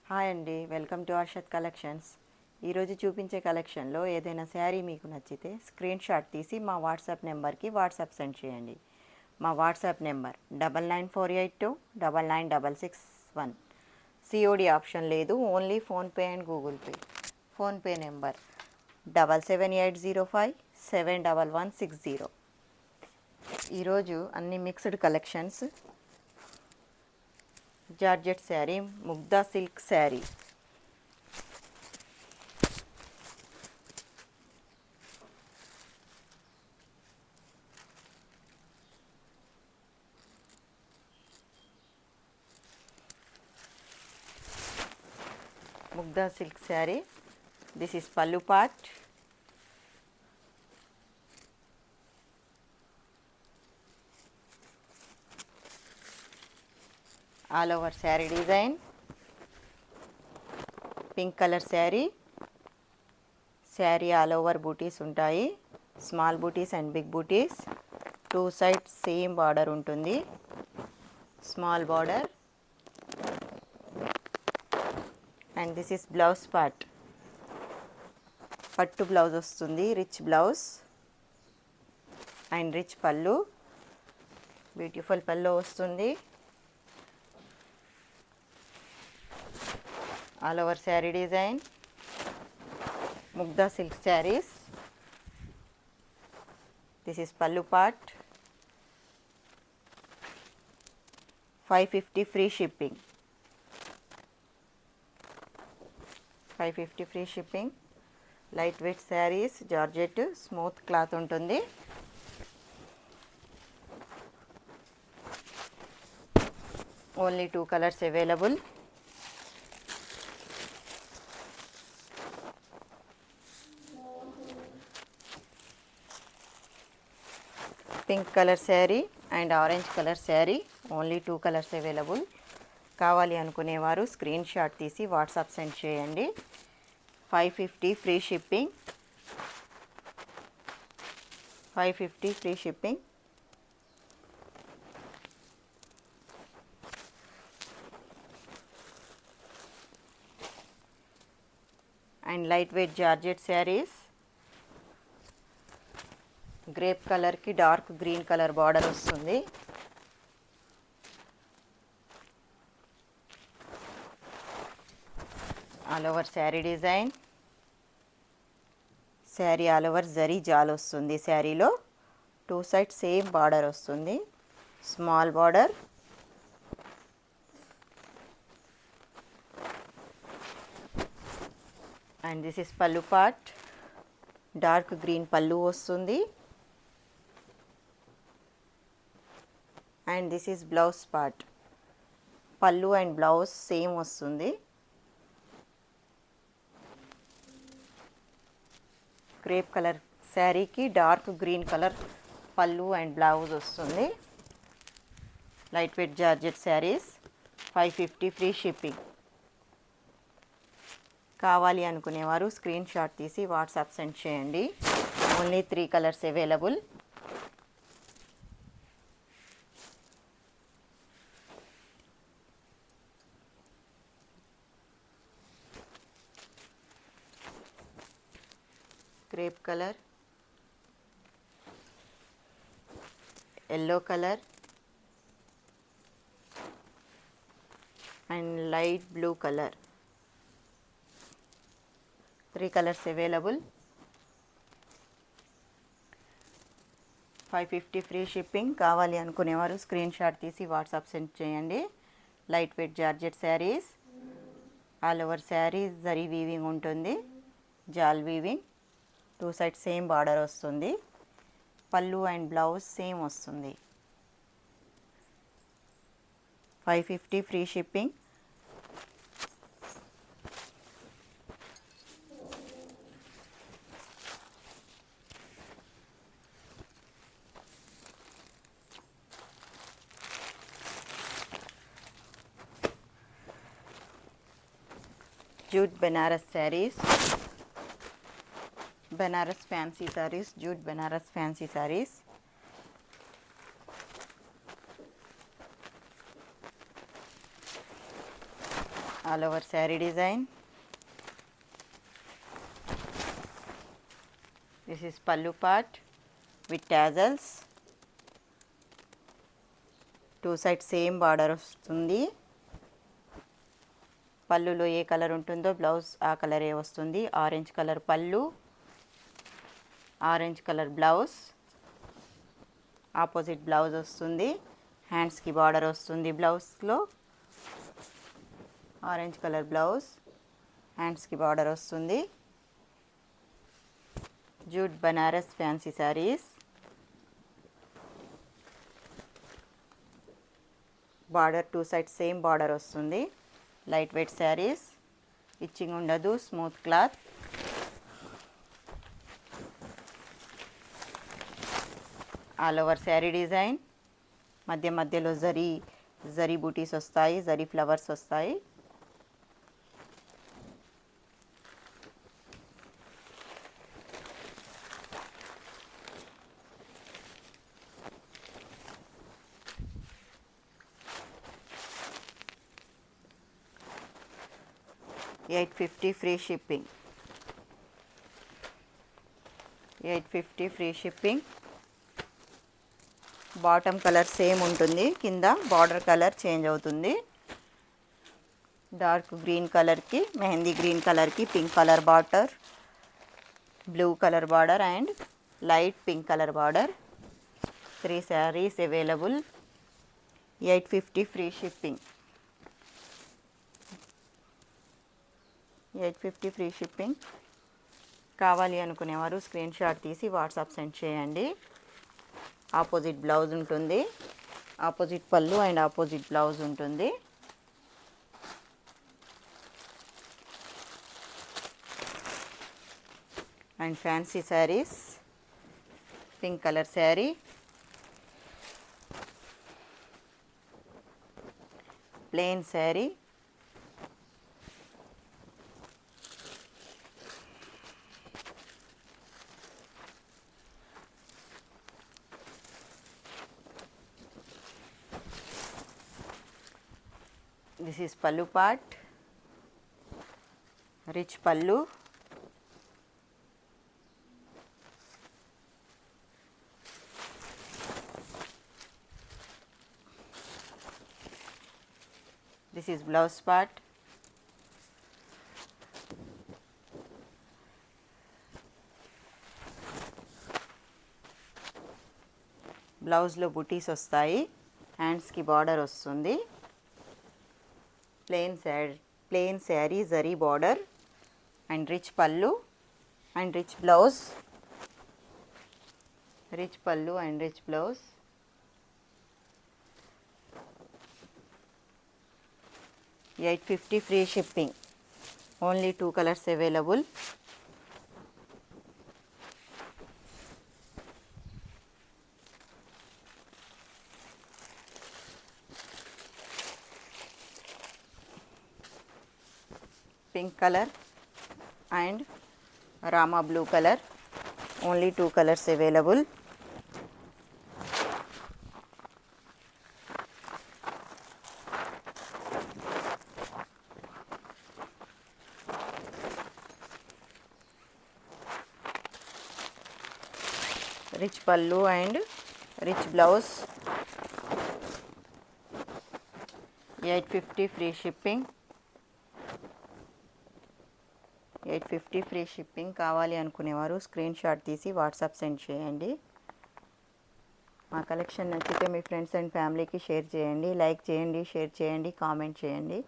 Hi అండి, welcome to Arshad collections. ఈరోజు చూపించే కలెక్షన్లో ఏదైనా శారీ మీకు నచ్చితే స్క్రీన్ షాట్ తీసి మా వాట్సాప్ నెంబర్కి వాట్సాప్ సెండ్ చేయండి. మా వాట్సాప్ నెంబర్ 9948299661. సిఓడి ఆప్షన్ లేదు, only PhonePe and Google Pay. PhonePe number 7780571160. ఈరోజు అన్ని mixed collections. Georgette sari, Mugdha silk sari. Mugdha silk sari. This is pallu part. All over sari design. Pink colour sari. Sari all over butis ఉంటాయి, small butis and big butis. Two sides same border ఉంటుంది, small border. And this is blouse part. పట్టు blouse వస్తుంది, rich blouse and rich పళ్ళు. Beautiful pallu వస్తుంది. All over sari design. Mugdha silk saris. This is pallu part. 550 free shipping. 550 free shipping. Light weight saris, georgette, smooth cloth ఉంటుంది. Only 2 colours available. Pink colour sari and orange colour sari. Only 2 colours available. కావాలి అనుకునేవారు screenshot తీసి WhatsApp send చేయండి. 550 free shipping. 550 free shipping. And light weight georgette saris. Grape కలర్కి dark green colour border వస్తుంది. All over sari design. Sari all over zari jaal వస్తుంది. శారీలో 2 sides same border వస్తుంది, small border. And this is pallu part. Dark green pallu వస్తుంది. And this is blouse part. Pallu and blouse same వస్తుంది. Crepe colour శారీకి dark green colour pallu and blouse వస్తుంది. Light weight georgette saris. 550 free shipping. కావాలి అనుకునేవారు screenshot తీసి WhatsApp send చేయండి. Only 3 colours available. Crepe colour, yellow colour and light blue colour. 3 colours available. 550 free shipping. కావాలి అనుకునేవారు screenshot తీసి WhatsApp send చేయండి. Light weight georgette saris. All over sari zari weaving ఉంటుంది, జాల్ వీవింగ్. 2 సైడ్స్ సేమ్ బార్డర్ వస్తుంది. పల్లు and blouse same వస్తుంది. 550 free shipping. Jute Banaras saris. Banaras fancy saris, jute Banaras fancy saris. All over sari design. This is pallu part with tassels. Two side same border వస్తుంది. పళ్ళులో ఏ colour ఉంటుందో blouse ఆ కలరే వస్తుంది. Orange colour pallu, orange colour blouse. Opposite blouse వస్తుంది. హ్యాండ్స్కి బార్డర్ వస్తుంది. బ్లౌజ్లో ఆరెంజ్ కలర్ బ్లౌజ్, హ్యాండ్స్కి బార్డర్ వస్తుంది. Jute Banaras fancy saris. Border two side same border వస్తుంది. లైట్ వెయిట్ శారీస్, ఇచ్చింగ్ ఉండదు, smooth cloth. All over sari design. మధ్య మధ్యలో జరీ బూటీస్ వస్తాయి, జరీ ఫ్లవర్స్ వస్తాయి. $850 free shipping. 850 free shipping. Bottom colour same ఉంటుంది, కింద బార్డర్ కలర్ చేంజ్ అవుతుంది. డార్క్ గ్రీన్ కలర్కి, మెహందీ గ్రీన్ కలర్కి pink colour border, blue colour border and light pink colour border. 3 saris available. 850 free shipping. 850 free shipping. కావాలి అనుకునేవారు స్క్రీన్ షాట్ తీసి WhatsApp send చేయండి. Opposite blouse ఉంటుంది, ఆపోజిట్ పళ్ళు అండ్ ఆపోజిట్ బ్లౌజ్ ఉంటుంది. And fancy saris. Pink colour sari, plain sari, this is pallu part, rich pallu. This is blouse part. బ్లౌజ్లో బుటీస్ వస్తాయి, హ్యాండ్స్కి బార్డర్ వస్తుంది. Plain sari zari border and rich pallu and rich blouse. Rich pallu and rich blouse. $850 free shipping. Only 2 colours available. Pink colour and Rama blue colour. Only 2 colours available. Rich pallu and rich blouse. 850 free shipping. 850 free shipping. కావాలి అనుకునేవారు screenshot తీసి WhatsApp send చేయండి. మా collection నచ్చితే మీ friends and ఫ్యామిలీకి share చేయండి, like చేయండి, షేర్ చేయండి, కామెంట్ చేయండి.